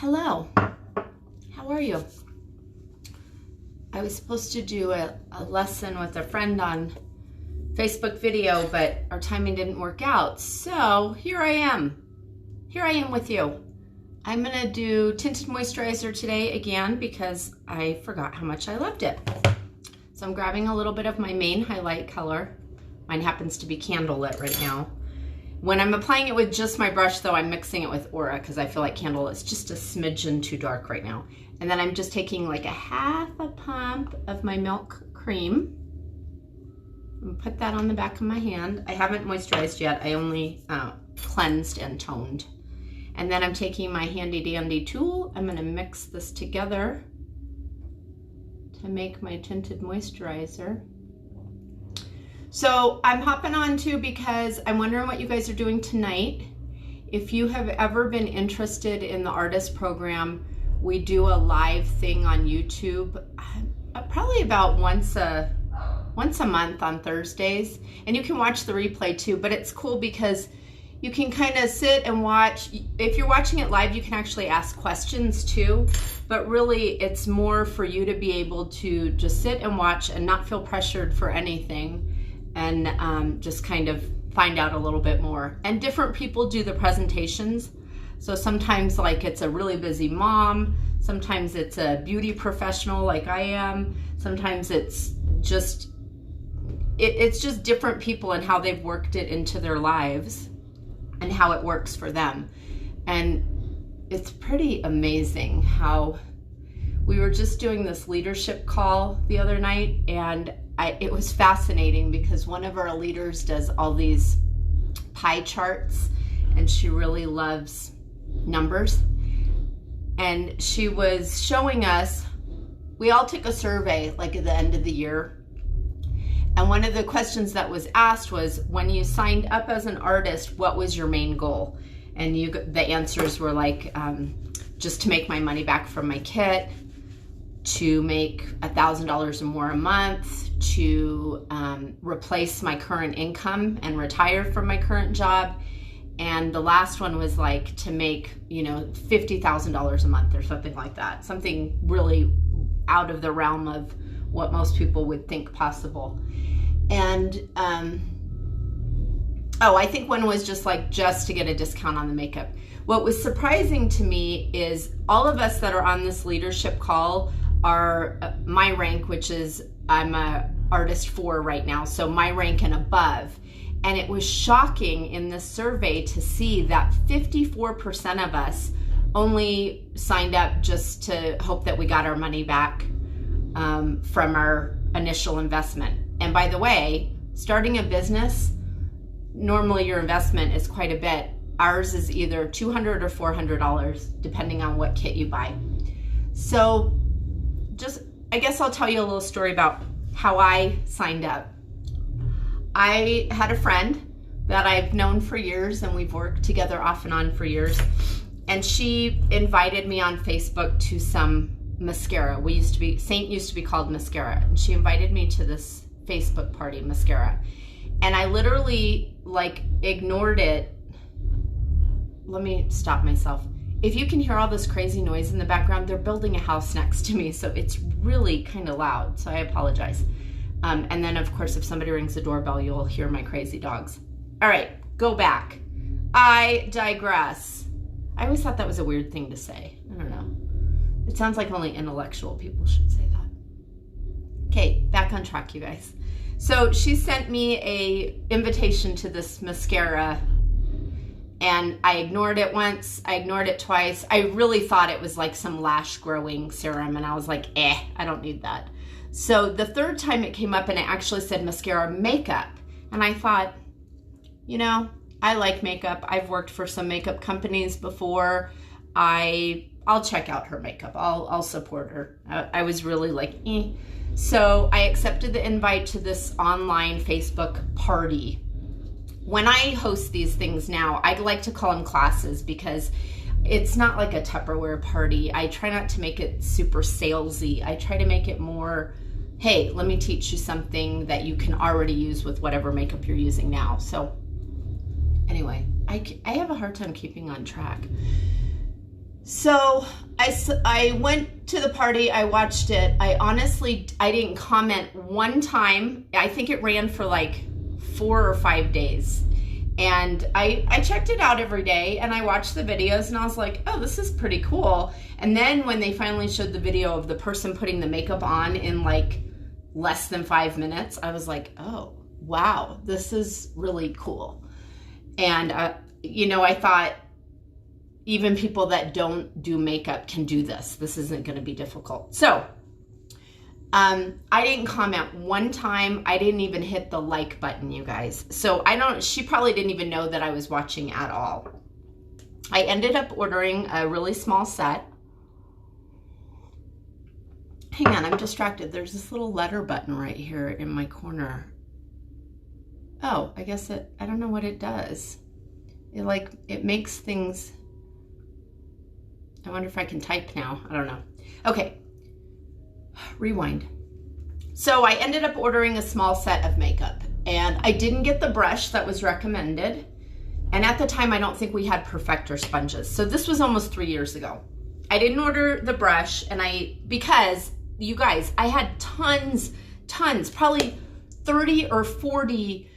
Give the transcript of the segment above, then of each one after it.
Hello, how are you? I was supposed to do a lesson with a friend on Facebook video, but our timing didn't work out. So here I am with you. I'm gonna do tinted moisturizer today again because I forgot how much I loved it. So I'm grabbing a little bit of my main highlight color. Mine happens to be Candlelit right now. When I'm applying it with just my brush though, I'm mixing it with Aura because I feel like Candle is just a smidgen too dark right now. And then I'm just taking like a half a pump of my milk cream and put that on the back of my hand. I haven't moisturized yet. I only cleansed and toned. And then I'm taking my handy dandy tool. I'm gonna mix this together to make my tinted moisturizer. So I'm hopping on too because I'm wondering what you guys are doing tonight. If you have ever been interested in the artist program, we do a live thing on YouTube, probably about once a month on Thursdays. And you can watch the replay too, but it's cool because you can kind of sit and watch. If you're watching it live, you can actually ask questions too, but really it's more for you to be able to just sit and watch and not feel pressured for anything. And just kind of find out a little bit more. And different people do the presentations. So sometimes like it's a really busy mom, sometimes it's a beauty professional like I am, sometimes it's just different people and how they've worked it into their lives and how it works for them. And it's pretty amazing how we were just doing this leadership call the other night, and it was fascinating because one of our leaders does all these pie charts and she really loves numbers. And she was showing us, we all took a survey like at the end of the year. And one of the questions that was asked was, when you signed up as an artist, what was your main goal? And the answers were like, just to make my money back from my kit, to make $1,000 or more a month, to replace my current income and retire from my current job. And the last one was like to make, $50,000 a month or something like that. Something really out of the realm of what most people would think possible. And, I think one was just to get a discount on the makeup. What was surprising to me is all of us that are on this leadership call are my rank, which is I'm a artist 4 right now, so my rank and above. And it was shocking in this survey to see that 54% of us only signed up just to hope that we got our money back from our initial investment. And by the way, starting a business, normally your investment is quite a bit. Ours is either $200 or $400, depending on what kit you buy. So I guess I'll tell you a little story about how I signed up. I had a friend that I've known for years and we've worked together off and on for years. And she invited me on Facebook to some mascara. Saint used to be called Mascara. And she invited me to this Facebook party, Mascara. And I literally ignored it. Let me stop myself. If you can hear all this crazy noise in the background, they're building a house next to me, so it's really kind of loud, so I apologize. And then, of course, if somebody rings the doorbell, you'll hear my crazy dogs. All right, go back. I digress. I always thought that was a weird thing to say. I don't know. It sounds like only intellectual people should say that. Okay, back on track, you guys. So she sent me an invitation to this mascara, and I ignored it once, I ignored it twice. I really thought it was like some lash growing serum, and I was like, I don't need that. So the third time it came up and it actually said mascara makeup. And I thought, I like makeup. I've worked for some makeup companies before. I'll check out her makeup. I'll support her. I was really like, So I accepted the invite to this online Facebook party. When I host these things now, I like to call them classes because it's not like a Tupperware party. I try not to make it super salesy. I try to make it more, hey, let me teach you something that you can already use with whatever makeup you're using now. So anyway, I have a hard time keeping on track. So I went to the party, I watched it. I didn't comment one time. I think it ran for like 4 or 5 days. And I checked it out every day and I watched the videos and I was like, oh, this is pretty cool. And then when they finally showed the video of the person putting the makeup on in like less than 5 minutes, I was like, oh, wow, this is really cool. And, I thought even people that don't do makeup can do this. This isn't going to be difficult. So I didn't comment one time. I didn't even hit the like button, you guys. So she probably didn't even know that I was watching at all. I ended up ordering a really small set. Hang on, I'm distracted. There's this little letter button right here in my corner. Oh, I guess I don't know what it does. It makes things, I wonder if I can type now. I don't know. Okay. Rewind. So I ended up ordering a small set of makeup and I didn't get the brush that was recommended. And at the time, I don't think we had perfector sponges. So this was almost 3 years ago. I didn't order the brush because you guys, I had tons, probably 30 or 40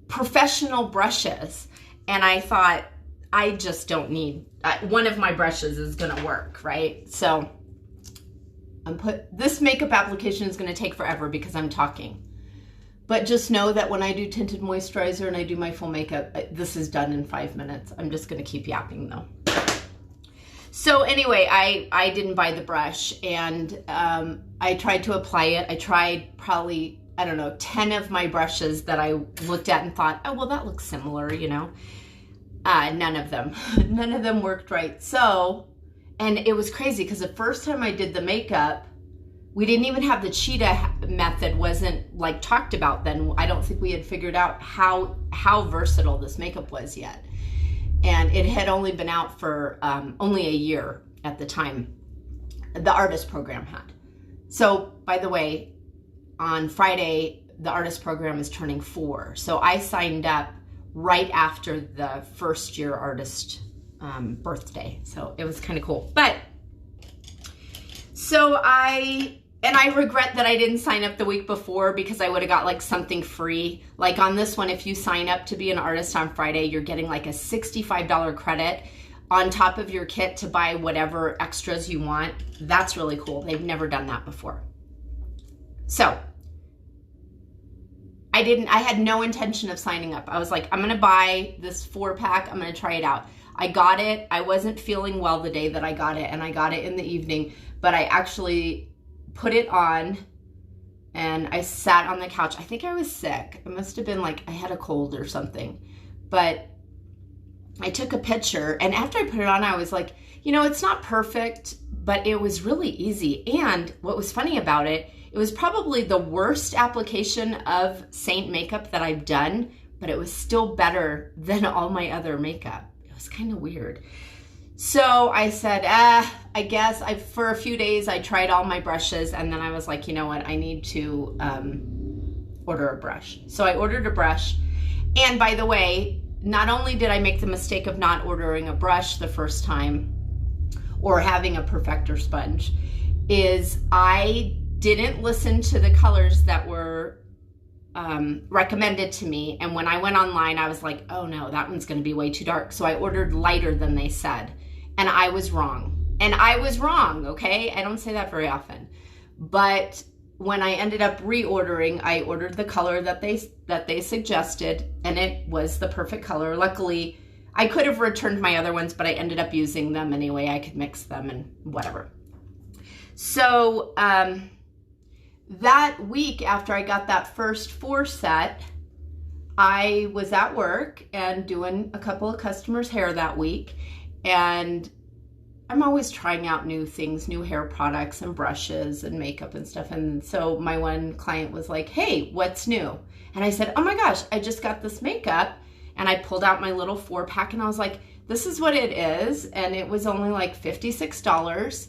professional brushes. And I thought, I just don't need, one of my brushes is gonna work, right? So this makeup application is going to take forever because I'm talking. But just know that when I do tinted moisturizer and I do my full makeup, this is done in 5 minutes. I'm just going to keep yapping though. So anyway, I didn't buy the brush and I tried to apply it. I tried probably, 10 of my brushes that I looked at and thought, oh, well, that looks similar, None of them worked right. And it was crazy because the first time I did the makeup, we didn't even have the cheetah method, wasn't like talked about then. I don't think we had figured out how versatile this makeup was yet. And it had only been out for only a year at the time the artist program had. So by the way, on Friday, the artist program is turning 4. So I signed up right after the first year artist birthday. So it was kind of cool. But so I regret that I didn't sign up the week before because I would have got like something free. Like on this one, if you sign up to be an artist on Friday, you're getting like a $65 credit on top of your kit to buy whatever extras you want. That's really cool. They've never done that before. So I had no intention of signing up. I was like, I'm going to buy this 4-pack. I'm going to try it out. I got it. I wasn't feeling well the day that I got it, and I got it in the evening, but I actually put it on and I sat on the couch. I think I was sick. It must have been like I had a cold or something, but I took a picture, and after I put it on, I was like, it's not perfect, but it was really easy. And what was funny about it, it was probably the worst application of Saint makeup that I've done, but it was still better than all my other makeup. It was kind of weird. So I said, I guess for a few days, I tried all my brushes, and then I was like, you know what? I need to order a brush. So I ordered a brush. And by the way, not only did I make the mistake of not ordering a brush the first time or having a perfector sponge, is I didn't listen to the colors that were recommended to me. And when I went online, I was like, oh no, that one's going to be way too dark. So I ordered lighter than they said. And I was wrong. Okay? I don't say that very often. But when I ended up reordering, I ordered the color that they suggested, and it was the perfect color. Luckily, I could have returned my other ones, but I ended up using them anyway. I could mix them and whatever. So that week after I got that first 4 set, I was at work and doing a couple of customers' hair that week. And I'm always trying out new things, new hair products and brushes and makeup and stuff. And so my one client was like, hey, what's new? And I said, oh my gosh, I just got this makeup. And I pulled out my little 4-pack and I was like, this is what it is. And it was only like $56.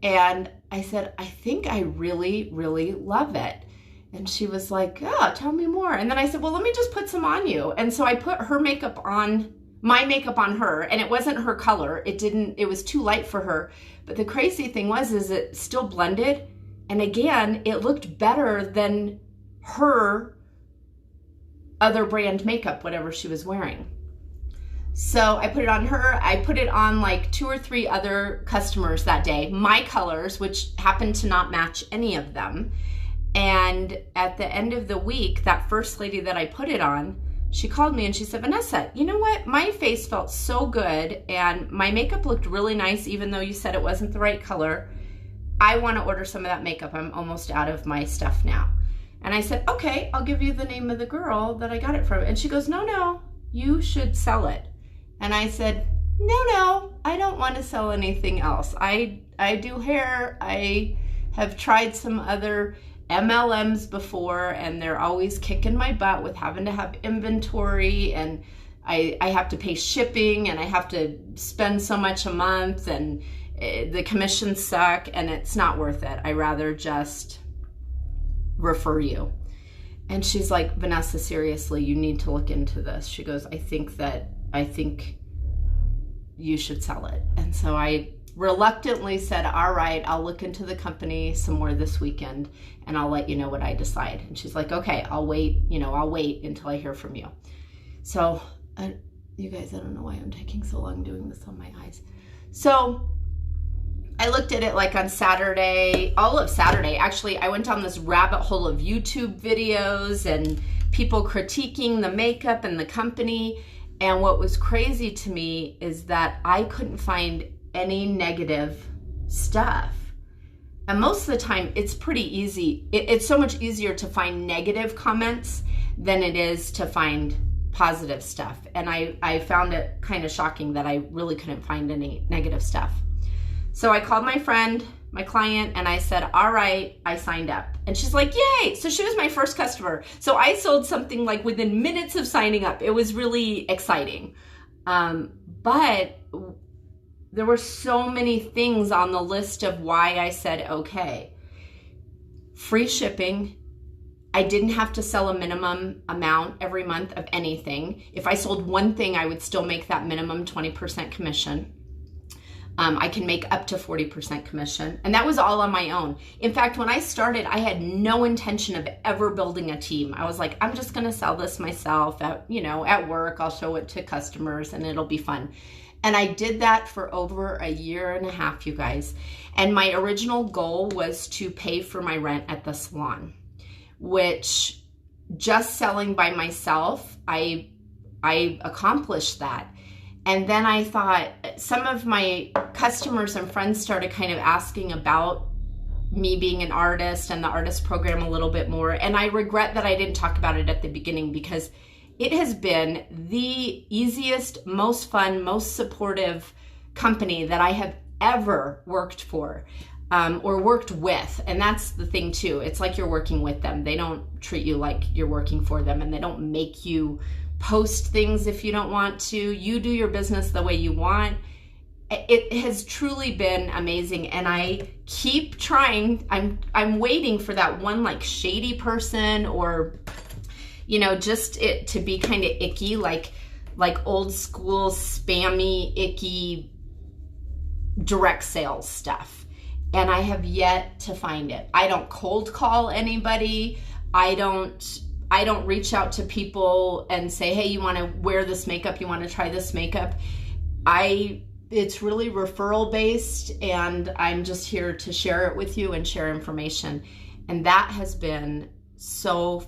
And I said, I think I really, really love it. And she was like, oh, tell me more. And then I said, well, let me just put some on you. And so I put her makeup on my makeup on her, and it wasn't her color. It was too light for her. But the crazy thing is it still blended. And again, it looked better than her other brand makeup, whatever she was wearing. So I put it on her. I put it on like 2 or 3 other customers that day, my colors, which happened to not match any of them. And at the end of the week, that first lady that I put it on, she called me and she said, Vanessa, you know what? My face felt so good and my makeup looked really nice, even though you said it wasn't the right color. I want to order some of that makeup. I'm almost out of my stuff now. And I said, okay, I'll give you the name of the girl that I got it from. And she goes, no, you should sell it. And I said, no, I don't want to sell anything else. I do hair. I have tried some other MLMs before, and they're always kicking my butt with having to have inventory, and I have to pay shipping, and I have to spend so much a month, and the commissions suck, and it's not worth it. I rather just refer you. And she's like, Vanessa, seriously, you need to look into this. She goes, I think you should sell it. And so I reluctantly said, all right, I'll look into the company some more this weekend and I'll let you know what I decide. And she's like, okay, I'll wait until I hear from you. So you guys, I don't know why I'm taking so long doing this on my eyes. So I looked at it like on Saturday, all of Saturday. Actually, I went down this rabbit hole of YouTube videos and people critiquing the makeup and the company. And what was crazy to me is that I couldn't find any negative stuff. And most of the time, it's pretty easy. It's so much easier to find negative comments than it is to find positive stuff. And I found it kind of shocking that I really couldn't find any negative stuff. So I called my friend, my client, and I said, all right, I signed up. And she's like, yay. So she was my first customer. So I sold something like within minutes of signing up. It was really exciting. But there were so many things on the list of why I said, okay. Free shipping. I didn't have to sell a minimum amount every month of anything. If I sold one thing, I would still make that minimum 20% commission. I can make up to 40% commission. And that was all on my own. In fact, when I started, I had no intention of ever building a team. I was like, I'm just going to sell this myself at work. I'll show it to customers and it'll be fun. And I did that for over a year and a half, you guys. And my original goal was to pay for my rent at the salon, which just selling by myself, I accomplished that. And then I thought, some of my customers and friends started kind of asking about me being an artist and the artist program a little bit more. And I regret that I didn't talk about it at the beginning, because it has been the easiest, most fun, most supportive company that I have ever worked for or worked with. And that's the thing too. It's like you're working with them. They don't treat you like you're working for them, and they don't make you post things if you don't want to. You do your business the way you want. It has truly been amazing, and I keep trying. I'm waiting for that one like shady person, or just it to be kind of icky, like old school spammy, icky direct sales stuff. And I have yet to find it. I don't cold call anybody. I don't reach out to people and say, hey, you want to wear this makeup? You want to try this makeup? It's really referral based, and I'm just here to share it with you and share information. And that has been so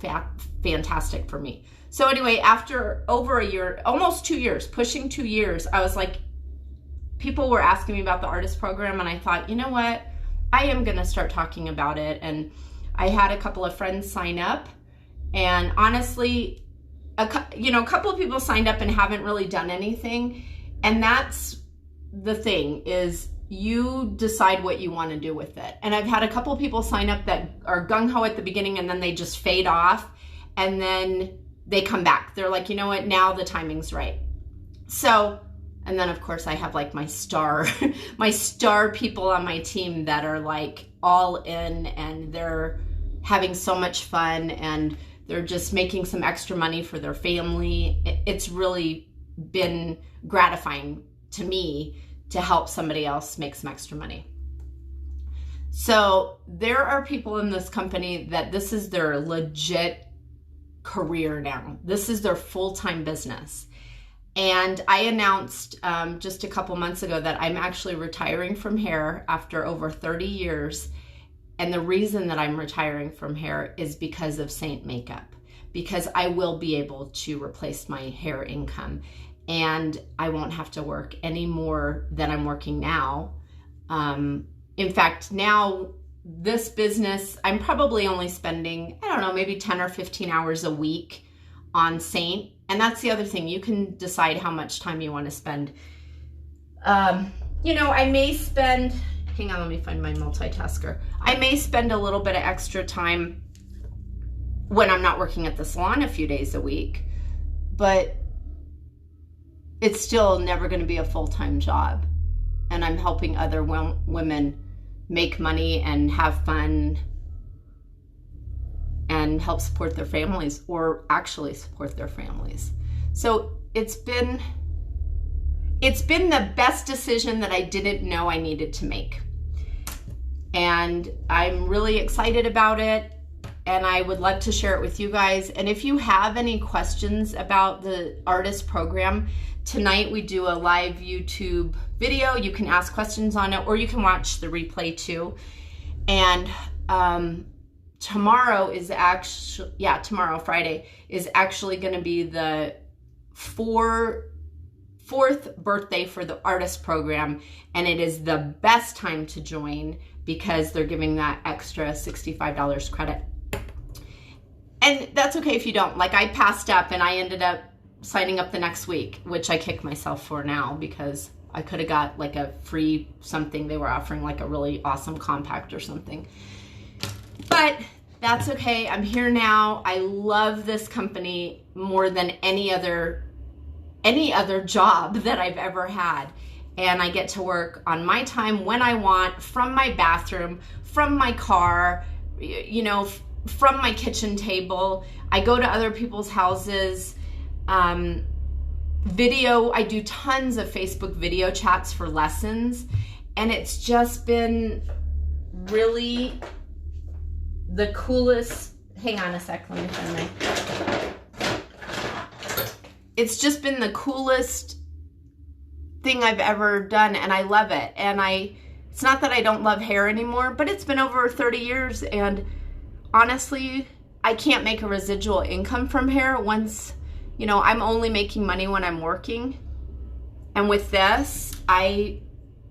fantastic for me. So anyway, after over a year, almost 2 years, pushing 2 years, I was like, people were asking me about the artist program, and I thought, you know what? I am going to start talking about it. And I had a couple of friends sign up. And honestly, a couple of people signed up and haven't really done anything. And that's the thing, is you decide what you want to do with it. And I've had a couple of people sign up that are gung-ho at the beginning, and then they just fade off, and then they come back. They're like, you know what, now the timing's right. So, and then of course I have like my star people on my team that are like all in, and they're having so much fun, and they're just making some extra money for their family. It's really been gratifying to me to help somebody else make some extra money. So there are people in this company that this is their legit career now. This is their full-time business. And I announced just a couple months ago that I'm actually retiring from hair after over 30 years. And the reason that I'm retiring from hair is because of Saint Makeup, because I will be able to replace my hair income and I won't have to work any more than I'm working now. In fact, now this business, I'm probably only spending, I don't know, maybe 10 or 15 hours a week on Saint. And that's the other thing. You can decide how much time you want to spend. You know, I may spend, hang on, let me find my multitasker. I may spend a little bit of extra time when I'm not working at the salon a few days a week, but it's still never going to be a full-time job. And I'm helping other women make money and have fun and help support their families, or actually support their families. So it's been the best decision that I didn't know I needed to make. And I'm really excited about it. And I would love to share it with you guys. And if you have any questions about the artist program, tonight we do a live YouTube video. You can ask questions on it, or you can watch the replay too. And tomorrow is actually, tomorrow, Friday, is actually going to be the fourth birthday for the artist program. And it is the best time to join because they're giving that extra $65 credit. And that's okay if you don't. Like, I passed up and I ended up signing up the next week, which I kick myself for now because I could have got like a free something. They were offering like a really awesome compact or something. But that's okay. I'm here now. I love this company more than any other job that I've ever had. And I get to work on my time when I want, from my bathroom, from my car, you know, from my kitchen table. I go to other people's houses. Video, I do tons of Facebook video chats for lessons, and it's just been really the coolest. Hang on a sec, let me find my. It's just been the coolest thing I've ever done, and I love it. And it's not that I don't love hair anymore, but it's been over 30 years, and honestly, I can't make a residual income from hair once, you know, I'm only making money when I'm working. And with this, I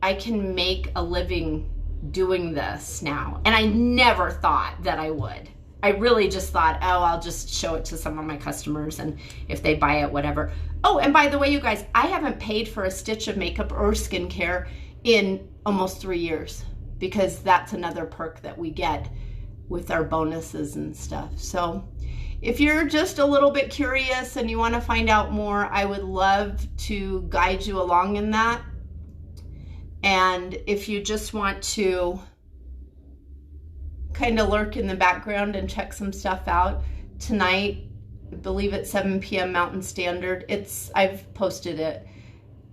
can make a living doing this now. And I never thought that I would. I really just thought, oh, I'll just show it to some of my customers, and if they buy it, whatever. Oh, and by the way, you guys, I haven't paid for a stitch of makeup or skincare in almost 3 years, because that's another perk that we get with our bonuses and stuff. So if you're just a little bit curious and you want to find out more, I would love to guide you along in that. And if you just want to kind of lurk in the background and check some stuff out, tonight, I believe it's 7 p.m. Mountain Standard. I've posted it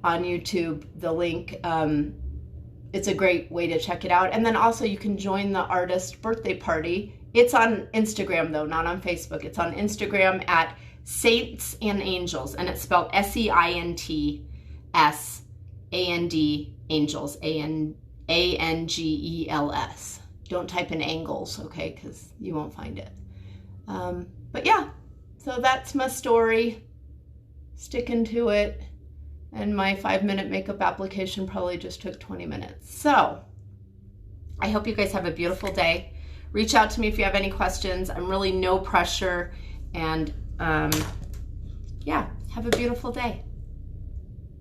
on YouTube, the link. It's a great way to check it out. And then also you can join the artist birthday party. It's on Instagram though, not on Facebook. It's on Instagram at Saints and Angels, and it's spelled SEINTS AND Angels, ANGELS. Don't type in angles, okay, because you won't find it. But yeah, so that's my story. Sticking to it. And my 5-minute makeup application probably just took 20 minutes. So I hope you guys have a beautiful day. Reach out to me if you have any questions. I'm really no pressure. And yeah, have a beautiful day.